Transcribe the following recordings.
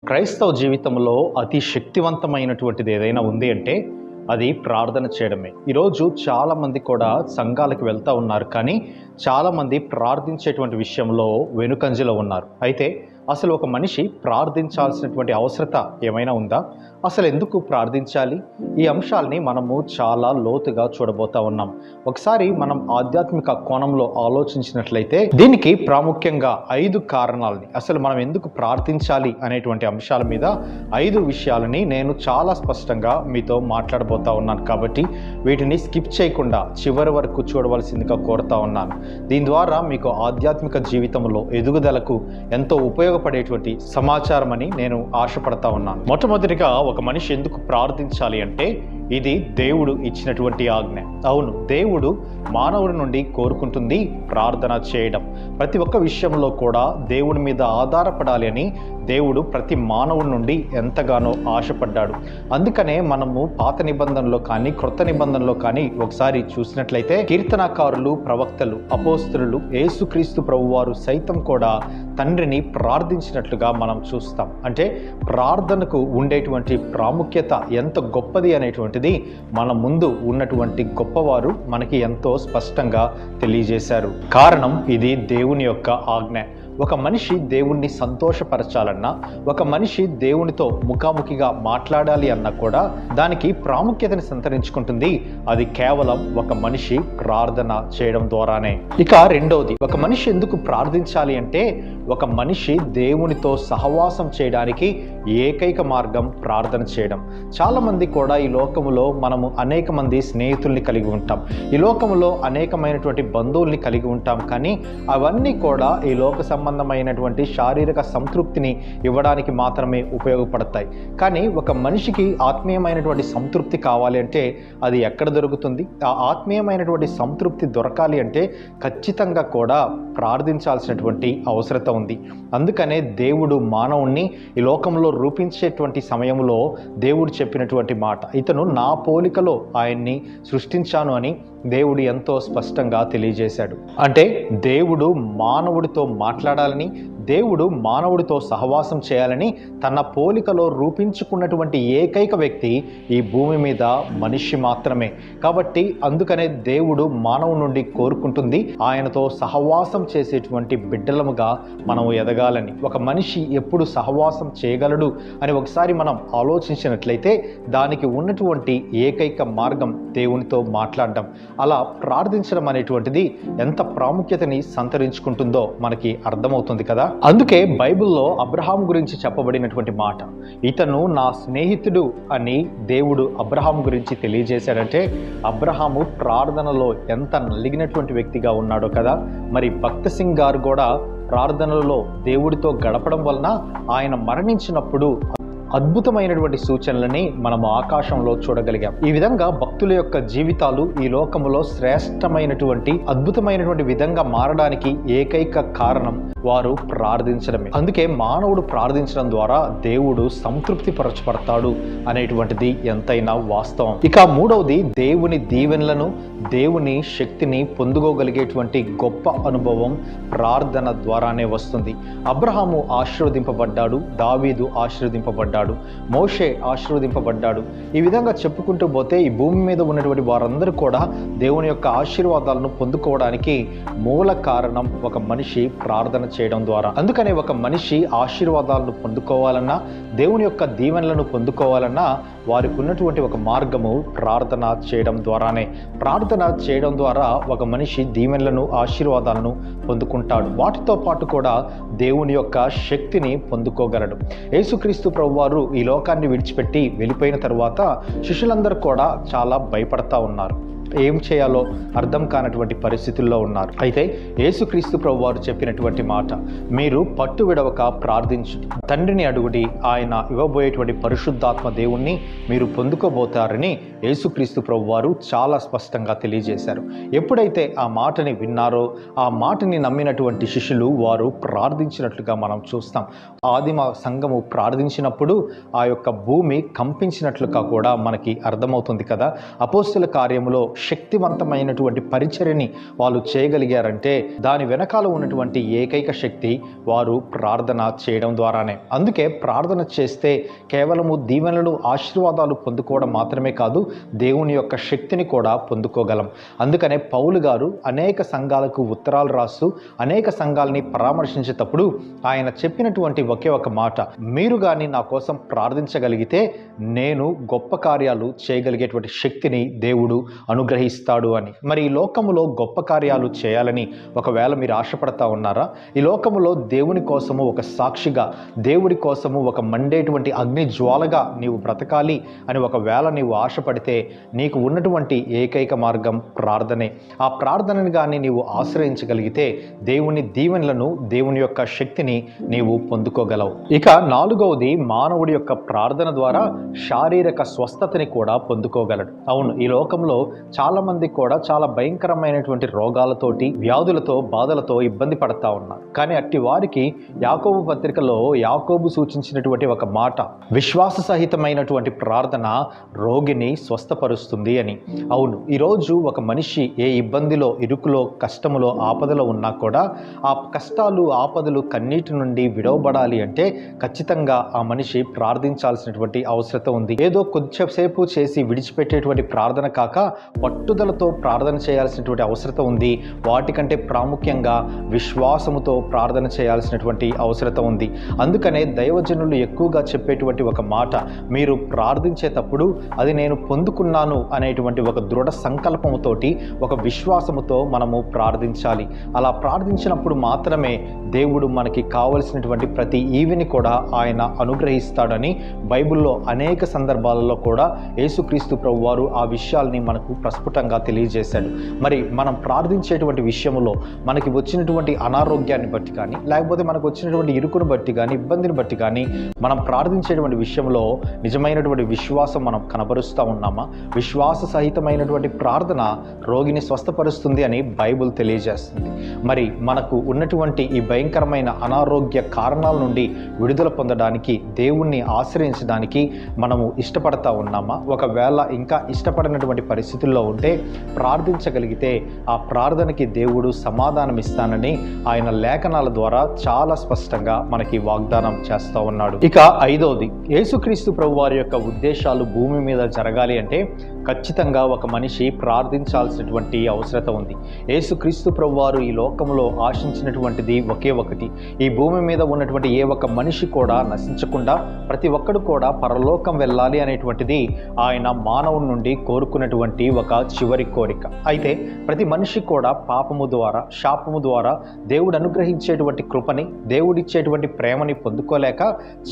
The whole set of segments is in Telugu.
క్రైస్తవ జీవితంలో అతి శక్తివంతమైనటువంటిది ఏదైనా ఉంది అంటే అది ప్రార్థన చేయడమే. ఈరోజు చాలామంది కూడా సంఘాలకు వెళ్తూ ఉన్నారు, కానీ చాలామంది ప్రార్థించేటువంటి విషయంలో వెనుకంజలో ఉన్నారు. అయితే అసలు ఒక మనిషి ప్రార్థించాల్సినటువంటి అవసరత ఏమైనా ఉందా? అసలు ఎందుకు ప్రార్థించాలి? ఈ అంశాలని మనము చాలా లోతుగా చూడబోతా ఉన్నాం. ఒకసారి మనం ఆధ్యాత్మిక కోణంలో ఆలోచించినట్లయితే దీనికి ప్రాముఖ్యంగా 5 కారణాలని, అసలు మనం ఎందుకు ప్రార్థించాలి అనేటువంటి అంశాల మీద 5 విషయాలని నేను చాలా స్పష్టంగా మీతో మాట్లాడబోతా ఉన్నాను. కాబట్టి వీటిని స్కిప్ చేయకుండా చివరి వరకు చూడవలసిందిగా కోరుతా ఉన్నాను. దీని ద్వారా మీకు ఆధ్యాత్మిక జీవితంలో ఎదుగుదలకు ఎంతో ఉపయోగపడేటువంటి సమాచారం అని నేను ఆశపడతా ఉన్నాను. మొట్టమొదటిగా ఒక మనిషి ఎందుకు ప్రార్థించాలి అంటే ఇది దేవుడు ఇచ్చినటువంటి ఆజ్ఞ. అవును, దేవుడు మానవుడి నుండి కోరుకుంటుంది ప్రార్థన చేయడం. ప్రతి ఒక్క విషయంలో కూడా దేవుడి మీద ఆధారపడాలి అని దేవుడు ప్రతి మానవుడి నుండి ఎంతగానో ఆశపడ్డాడు. అందుకనే మనము పాత నిబంధనలో కానీ క్రొత్త నిబంధనలో కానీ ఒకసారి చూసినట్లయితే కీర్తనకారులు, ప్రవక్తలు, అపోస్తలులు, యేసుక్రీస్తు ప్రభువారు సైతం కూడా తండ్రిని ప్రార్థించినట్లుగా మనం చూస్తాం. అంటే ప్రార్థనకు ఉండేటువంటి ప్రాముఖ్యత ఎంత గొప్పది అనేటువంటిది మన ముందు ఉన్నటువంటి గొప్పవారు మనకి ఎంతో స్పష్టంగా తెలియజేశారు. కారణం ఇది దేవుని యొక్క ఆజ్ఞ. ఒక మనిషి దేవుణ్ణి సంతోషపరచాలన్నా, ఒక మనిషి దేవునితో ముఖాముఖిగా మాట్లాడాలి అన్నా కూడా దానికి ప్రాముఖ్యతని సంతరించుకుంటుంది. అది కేవలం ఒక మనిషి ప్రార్థన చేయడం ద్వారానే. ఇక రెండవది, ఒక మనిషి ఎందుకు ప్రార్థించాలి అంటే ఒక మనిషి దేవునితో సహవాసం చేయడానికి ఏకైక మార్గం ప్రార్థన చేయడం. చాలామంది కూడా ఈ లోకములో మనము అనేక మంది స్నేహితుల్ని కలిగి ఉంటాం, ఈ లోకములో అనేకమైనటువంటి బంధువుల్ని కలిగి ఉంటాం, కానీ అవన్నీ కూడా ఈ లోక సంబంధమైనటువంటి శారీరక సంతృప్తిని ఇవ్వడానికి మాత్రమే ఉపయోగపడతాయి. కానీ ఒక మనిషికి ఆత్మీయమైనటువంటి సంతృప్తి కావాలి అంటే అది ఎక్కడ దొరుకుతుంది? ఆ ఆత్మీయమైనటువంటి సంతృప్తి దొరకాలి అంటే ఖచ్చితంగా కూడా ప్రార్థించాల్సినటువంటి అవసరత ఉంది. అందుకనే దేవుడు మానవుణ్ణి ఈ లోకంలో రూపించేటువంటి సమయంలో దేవుడు చెప్పినటువంటి మాట, ఇతను నా పోలికలో ఆయన్ని సృష్టించాను అని దేవుడు ఎంతో స్పష్టంగా తెలియజేశాడు. అంటే దేవుడు మానవుడితో మాట్లాడాలని, దేవుడు మానవుడితో సహవాసం చేయాలని తన పోలికలో రూపించుకున్నటువంటి ఏకైక వ్యక్తి ఈ భూమి మీద మనిషి మాత్రమే. కాబట్టి అందుకనే దేవుడు మానవుడి నుండి కోరుకుంటుంది ఆయనతో సహవాసం చేసేటువంటి బిడ్డలముగా మనము ఎదగాలని. ఒక మనిషి ఎప్పుడు సహవాసం చేయగలడు అని ఒకసారి మనం ఆలోచించినట్లయితే దానికి ఉన్నటువంటి ఏకైక మార్గం దేవునితో మాట్లాడడం. అలా ప్రార్థించడం అనేటువంటిది ఎంత ప్రాముఖ్యతని సంతరించుకుంటుందో మనకి అర్థమవుతుంది కదా. అందుకే బైబిల్లో అబ్రహాం గురించి చెప్పబడినటువంటి మాట, ఇతను నా స్నేహితుడు అని దేవుడు అబ్రహాం గురించి తెలియజేశాడంటే అబ్రహాము ప్రార్థనలో ఎంత నలిగినటువంటి వ్యక్తిగా ఉన్నాడో కదా. మరి భక్త్ సింగ్ గారు కూడా ప్రార్థనలో దేవుడితో గడపడం వలన ఆయన మరణించినప్పుడు అద్భుతమైనటువంటి సూచనలని మనము ఆకాశంలో చూడగలిగాం. ఈ విధంగా భక్తుల యొక్క జీవితాలు ఈ లోకములో శ్రేష్టమైనటువంటి అద్భుతమైనటువంటి విధంగా మారడానికి ఏకైక కారణం వారు ప్రార్థించడమే. అందుకే మానవుడు ప్రార్థించడం ద్వారా దేవుడు సంతృప్తి పరచబడతాడు అనేటువంటిది ఎంతైనా వాస్తవం. ఇక మూడవది, దేవుని దీవెనలను, దేవుని శక్తిని పొందుకోగలిగేటువంటి గొప్ప అనుభవం ప్రార్థన ద్వారానే వస్తుంది. అబ్రహాము ఆశీర్వదింపబడ్డాడు, దావీదు ఆశీర్వదింపబడ్డాడు, మోషే ఆశీర్వదింపబడ్డాడు. ఈ విధంగా చెప్పుకుంటూ పోతే ఈ భూమి మీద ఉన్నటువంటి వారందరూ కూడా దేవుని యొక్క ఆశీర్వాదాలను పొందుకోవడానికి మూల కారణం ఒక మనిషి ప్రార్థన చేయడం ద్వారా. అందుకనే ఒక మనిషి ఆశీర్వాదాలను పొందుకోవాలన్నా, దేవుని యొక్క దీవెనలను పొందుకోవాలన్నా వారికి ఉన్నటువంటి ఒక మార్గము ప్రార్థన చేయడం ద్వారానే. ప్రార్థన చేయడం ద్వారా ఒక మనిషి దీవెనలను, ఆశీర్వాదాలను పొందుకుంటాడు. వాటితో పాటు కూడా దేవుని యొక్క శక్తిని పొందుకోగలడు. యేసుక్రీస్తు ప్రభువారు ఈ లోకాన్ని విడిచిపెట్టి వెళ్ళిపోయిన తర్వాత శిష్యులందరూ కూడా చాలా భయపడతా ఉన్నారు. ఏం చేయాలో అర్థం కానటువంటి పరిస్థితుల్లో ఉన్నారు. అయితే యేసుక్రీస్తు ప్రభువారు చెప్పినటువంటి మాట, మీరు పట్టు విడవక ప్రార్థించు, తండ్రిని అడుగుడి, ఆయన ఇవ్వబోయేటువంటి పరిశుద్ధాత్మ దేవుణ్ణి మీరు పొందుకోబోతారని యేసుక్రీస్తు ప్రభువారు చాలా స్పష్టంగా తెలియజేశారు. ఎప్పుడైతే ఆ మాటని విన్నారో, ఆ మాటని నమ్మినటువంటి శిష్యులు వారు ప్రార్థించినట్లుగా మనం చూస్తాం. ఆదిమ సంఘము ప్రార్థించినప్పుడు ఆ యొక్క భూమి కంపించినట్లుగా కూడా మనకి అర్థమవుతుంది కదా. అపోస్తల కార్యములో శక్తివంతమైనటువంటి పరిచర్యని వాళ్ళు చేయగలిగారంటే దాని వెనకాల ఉన్నటువంటి ఏకైక శక్తి వారు ప్రార్థన చేయడం ద్వారానే. అందుకే ప్రార్థన చేస్తే కేవలము దీవెనలు, ఆశీర్వాదాలు పొందుకోవడం మాత్రమే కాదు, దేవుని యొక్క శక్తిని కూడా పొందుకోగలం. అందుకనే పౌలు గారు అనేక సంఘాలకు ఉత్తరాలు రాస్తూ అనేక సంఘాలని పరామర్శించేటప్పుడు ఆయన చెప్పినటువంటి ఒకే ఒక మాట, మీరు కానీ నా కోసం ప్రార్థించగలిగితే నేను గొప్ప కార్యాలు చేయగలిగేటువంటి శక్తిని దేవుడు అనుగ్రహిస్తాడు అని. మరి ఈ లోకములో గొప్ప కార్యాలు చేయాలని ఒకవేళ మీరు ఆశపడతా ఉన్నారా? ఈ లోకములో దేవుని కోసము ఒక సాక్షిగా, దేవుడి కోసము ఒక మండేటువంటి అగ్ని జ్వాలగా నీవు బ్రతకాలి అని ఒకవేళ నీవు ఆశపడితే నీకు ఉన్నటువంటి ఏకైక మార్గం ప్రార్థనే. ఆ ప్రార్థనని కానీ నీవు ఆశ్రయించగలిగితే దేవుని దీవెనలను, దేవుని యొక్క శక్తిని నీవు పొందుకోగలవు. ఇక 4వది, మానవుడి యొక్క ప్రార్థన ద్వారా శారీరక స్వస్థతని కూడా పొందుకోగలడు. అవును, ఈ లోకంలో చాలా మంది కూడా చాలా భయంకరమైనటువంటి రోగాలతోటి, వ్యాధులతో, బాధలతో ఇబ్బంది పడతా ఉన్నారు. కానీ అట్టి వారికి యాకోబు పత్రికలో యాకోబు సూచించినటువంటి ఒక మాట, విశ్వాస సహితమైనటువంటి ప్రార్థన రోగిని స్వస్థపరుస్తుంది అని. అవును, ఈరోజు ఒక మనిషి ఏ ఇబ్బందిలో, ఇరుకులో, కష్టములో, ఆపదలో ఉన్నా కూడా ఆ కష్టాలు, ఆపదలు, కన్నీటి నుండి విడవబడాలి అంటే ఖచ్చితంగా ఆ మనిషి ప్రార్థించాల్సినటువంటి అవసరం ఉంది. ఏదో కొద్దిసేపు చేసి విడిచిపెట్టేటువంటి ప్రార్థన కాక పట్టుదలతో ప్రార్థన చేయాల్సినటువంటి అవసరం ఉంది. వాటికంటే ప్రాముఖ్యంగా విశ్వాసముతో ప్రార్థన చేయాల్సినటువంటి అవసరం ఉంది. అందుకనే దైవజనులు ఎక్కువగా చెప్పేటువంటి ఒక మాట, మీరు ప్రార్థించేటప్పుడు అది నేను పొందుకున్నాను అనేటువంటి ఒక దృఢ సంకల్పముతోటి, ఒక విశ్వాసముతో మనము ప్రార్థించాలి. అలా ప్రార్థించినప్పుడు మాత్రమే దేవుడు మనకి కావలసినటువంటి ప్రతి ఈవిని కూడా ఆయన అనుగ్రహిస్తాడని బైబిల్లో అనేక సందర్భాలలో కూడా యేసుక్రీస్తు ప్రభువారు ఆ విషయాల్ని మనకు ప్రస్ఫుటంగా తెలియజేశాడు. మరి మనం ప్రార్థించేటువంటి విషయంలో మనకి వచ్చినటువంటి అనారోగ్యాన్ని బట్టి కానీ, లేకపోతే మనకు వచ్చినటువంటి ఇరుకును బట్టి కానీ, ఇబ్బందిని బట్టి కానీ, మనం ప్రార్థించేటువంటి విషయంలో నిజమైనటువంటి విశ్వాసం మనం కనబరుస్తూ ఉన్నామా? విశ్వాస సహితమైనటువంటి ప్రార్థన రోగిని స్వస్థపరుస్తుంది అని బైబిల్ తెలియజేస్తుంది. మరి మనకు ఉన్నటువంటి ఈ భయంకరమైన అనారోగ్య కారణాల నుండి విడుదల పొందడానికి, దేవుణ్ణి ఆశ్రయించడానికి మనము ఇష్టపడతా ఉన్నామా? ఒకవేళ ఇంకా ఇష్టపడినటువంటి పరిస్థితుల్లో ఉంటే ప్రార్థించగలిగితే ఆ ప్రార్థనకి దేవుడు సమాధానం ఇస్తానని ఆయన లేఖనాల ద్వారా చాలా స్పష్టంగా మనకి వాగ్దానం చేస్తూ ఉన్నాడు. ఇక 5వది, యేసుక్రీస్తు ప్రభువారి యొక్క ఉద్దేశాలు భూమి మీద జరగాలి అంటే ఖచ్చితంగా ఒక మనిషి ప్రార్థించాల్సినటువంటి అవసరం ఉంది. యేసుక్రీస్తు ప్రభువారు ఈ లోకంలో ఆశించినటువంటిది ఒకే ఒకటి, ఈ భూమి మీద ఉన్నటువంటి ఏ ఒక్క మనిషి కూడా నశించకుండా ప్రతి ఒక్కడు కూడా పరలోకం వెళ్ళాలి అనేటువంటిది ఆయన మానవుడి నుండి కోరుకున్నటువంటి ఒక చివరి కోరిక. అయితే ప్రతి మనిషి కూడా పాపము ద్వారా, శాపము ద్వారా దేవుడు అనుగ్రహించేటువంటి కృపని, దేవుడిచ్చేటువంటి ప్రేమని పొందుకోలేక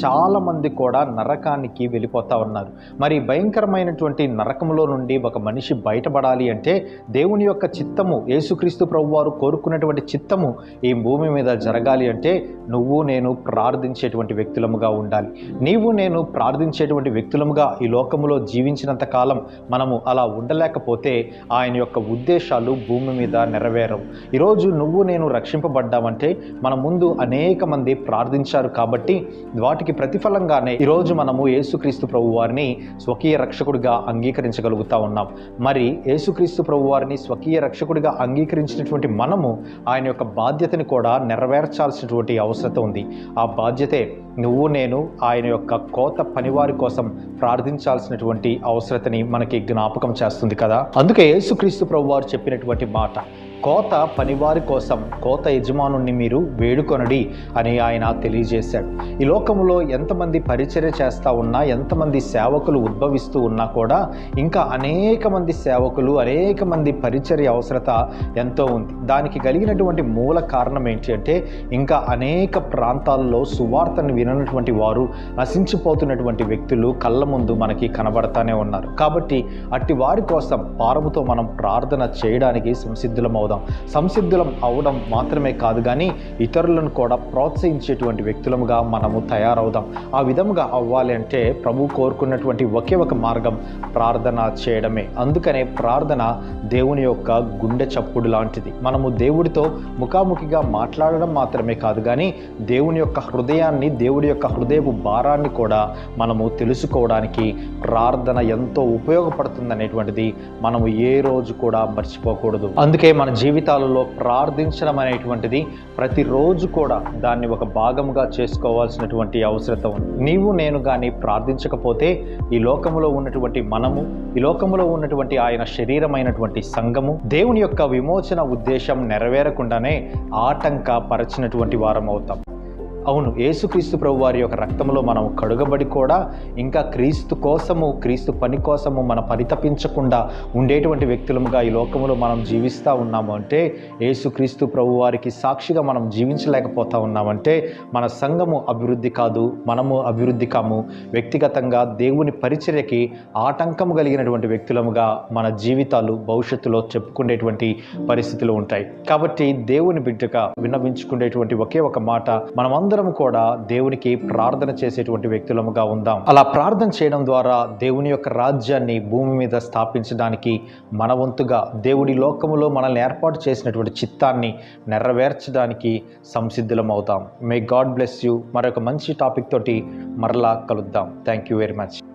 చాలా మంది కూడా నరకానికి వెళ్ళిపోతా ఉన్నారు. మరి భయంకరమైనటువంటి నరకంలో నుండి ఒక మనిషి బయటపడాలి అంటే దేవుని యొక్క చిత్తము, యేసుక్రీస్తు ప్రభువారు కోరుకున్నటువంటి చిత్తము ఈ భూమి మీద జరగాలి అంటే నువ్వు నేను ప్రార్థించేటువంటి వ్యక్తులముగా ఉండాలి. నీవు నేను ప్రార్థించేటువంటి వ్యక్తులముగా ఈ లోకములో జీవించినంత కాలం మనము అలా ఉండలేకపోతే ఆయన యొక్క ఉద్దేశాలు భూమి మీద నెరవేరవు. ఈరోజు నువ్వు నేను రక్షింపబడ్డామంటే మన ముందు అనేక మంది ప్రార్థించారు కాబట్టి వాటికి ప్రతిఫలంగానే ఈరోజు మనము యేసుక్రీస్తు ప్రభు వారిని స్వకీయ రక్షకుడిగా అంగీకరించగలుగుతా ఉన్నాం. మరి యేసుక్రీస్తు ప్రభు వారిని స్వకీయ రక్షకుడిగా అంగీకరించినటువంటి మనము ఆయన యొక్క బాధ్యతని కూడా నెరవేర్చాల్సినటువంటి అవసరం ఉంది. ఆ బాధ్యతే నువ్వు నేను ఆయన యొక్క కోత పనివారి కోసం ప్రార్థించాల్సినటువంటి అవసరతని మనకి జ్ఞాపకం చేస్తుంది కదా. అందుకే యేసుక్రీస్తు ప్రభువారు చెప్పినటువంటి మాట, కోత పనివారి కోసం కోత యజమానుణ్ణి మీరు వేడుకొనడి అని ఆయన తెలియజేశాడు. ఈ లోకంలో ఎంతమంది పరిచర్య చేస్తూ ఉన్నా, ఎంతమంది సేవకులు ఉద్భవిస్తూ ఉన్నా కూడా ఇంకా అనేక మంది సేవకులు, అనేక మంది పరిచర్య అవసరత ఎంతో ఉంది. దానికి కలిగినటువంటి మూల కారణం ఏంటి అంటే ఇంకా అనేక ప్రాంతాల్లో సువార్తను విననటువంటి వారు, నశించిపోతున్నటువంటి వ్యక్తులు కళ్ళ ముందు మనకి కనబడతానే ఉన్నారు. కాబట్టి అట్టి వారి కోసం పారముతో మనం ప్రార్థన చేయడానికి సంసిద్ధులం అవుదాం. సంసిద్ధులం అవడం మాత్రమే కాదు కానీ ఇతరులను కూడా ప్రోత్సహించేటువంటి వ్యక్తులముగా మనము తయారవుదాం. ఆ విధముగా అవ్వాలి అంటే ప్రభు కోరుకున్నటువంటి ఒకే ఒక మార్గం ప్రార్థన చేయడమే. అందుకనే ప్రార్థన దేవుని యొక్క గుండె చప్పుడు లాంటిది. మనము దేవుడితో ముఖాముఖిగా మాట్లాడడం మాత్రమే కాదు కానీ దేవుని యొక్క హృదయాన్ని, దేవుడి యొక్క హృదయపు భారాన్ని కూడా మనము తెలుసుకోవడానికి ప్రార్థన ఎంతో ఉపయోగపడుతుందనేటువంటిది మనము ఏ రోజు కూడా మర్చిపోకూడదు. అందుకే మన జీవితాలలో ప్రార్థించడం అనేటువంటిది ప్రతిరోజు కూడా దాన్ని ఒక భాగముగా చేసుకోవాల్సినటువంటి అవసరత ఉంది. నీవు నేను కానీ ప్రార్థించకపోతే ఈ లోకములో ఉన్నటువంటి మనము, ఈ లోకములో ఉన్నటువంటి ఆయన శరీరమైనటువంటి సంఘము దేవుని యొక్క విమోచన ఉద్దేశం నెరవేరకుండానే ఆటంకపరచినటువంటి వారం అవుతాం. అవును, యేసుక్రీస్తు ప్రభు వారి యొక్క రక్తంలో మనం కడుగబడి కూడా ఇంకా క్రీస్తు కోసము, క్రీస్తు పని కోసము మనం పరితపించకుండా ఉండేటువంటి వ్యక్తులముగా ఈ లోకములో మనం జీవిస్తూ ఉన్నాము అంటే, యేసుక్రీస్తు ప్రభు వారికి సాక్షిగా మనం జీవించలేకపోతా ఉన్నామంటే మన సంఘము అభివృద్ధి కాదు, మనము అభివృద్ధి కాము. వ్యక్తిగతంగా దేవుని పరిచర్యకి ఆటంకము కలిగినటువంటి వ్యక్తులముగా మన జీవితాలు భవిష్యత్తులో చెప్పుకునేటువంటి పరిస్థితులు ఉంటాయి. కాబట్టి దేవుని బిడ్డగా విన్నవించుకునేటువంటి ఒకే ఒక మాట, మనమందరం కూడా దేవునికి ప్రార్థన చేసేటువంటి వ్యక్తులముగా ఉందాం. అలా ప్రార్థన చేయడం ద్వారా దేవుని యొక్క రాజ్యాన్ని భూమి మీద స్థాపించడానికి మన వంతుగా దేవుడి లోకములో మనల్ని ఏర్పాటు చేసినటువంటి చిత్తాన్ని నెరవేర్చడానికి సంసిద్ధులం అవుతాం. May God bless you. మరొక మంచి టాపిక్ తోటి మరలా కలుద్దాం. Thank you very much.